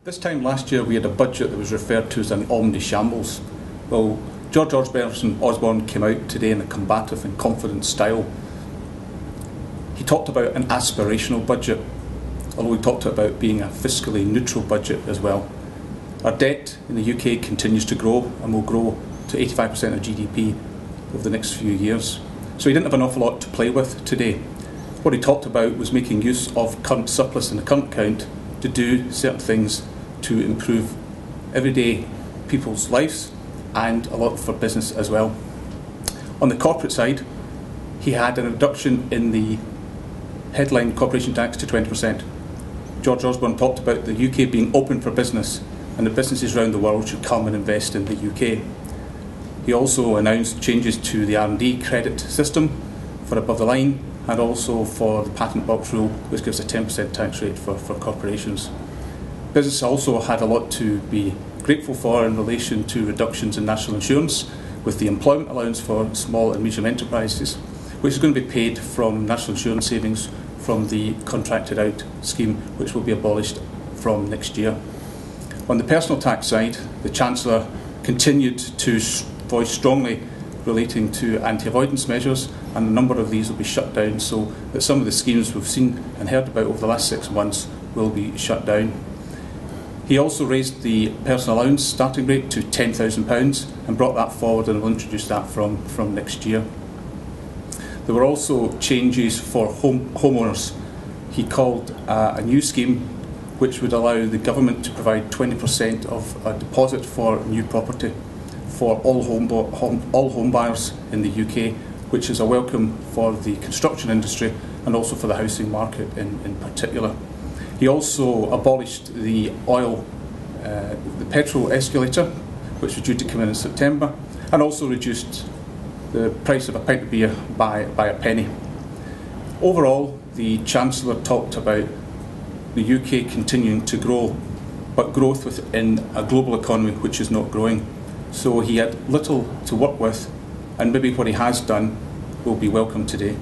This time last year we had a budget that was referred to as an omni-shambles. Well, George Osborne came out today in a combative and confident style. He talked about an aspirational budget, although he talked about being a fiscally neutral budget as well. Our debt in the UK continues to grow and will grow to 85% of GDP over the next few years. So he didn't have an awful lot to play with today. What he talked about was making use of current surplus in the current account to do certain things to improve everyday people's lives and a lot for business as well. On the corporate side, he had a reduction in the headline corporation tax to 20%. George Osborne talked about the UK being open for business and the businesses around the world should come and invest in the UK. He also announced changes to the R&D credit system for above the line and also for the patent box rule, which gives a 10% tax rate for corporations. Business also had a lot to be grateful for in relation to reductions in national insurance with the employment allowance for small and medium enterprises, which is going to be paid from national insurance savings from the contracted out scheme, which will be abolished from next year. On the personal tax side, the Chancellor continued to voice strongly relating to anti-avoidance measures, and a number of these will be shut down so that some of the schemes we've seen and heard about over the last 6 months will be shut down. He also raised the personal allowance starting rate to £10,000 and brought that forward and will introduce that from next year. There were also changes for homeowners. He called a new scheme which would allow the government to provide 20% of a deposit for new property for all home buyers in the UK, which is a welcome for the construction industry and also for the housing market in particular. He also abolished the petrol escalator, which was due to come in September, and also reduced the price of a pint of beer by a penny. Overall, the Chancellor talked about the UK continuing to grow, but growth within a global economy which is not growing. So he had little to work with, and maybe what he has done will be welcome today.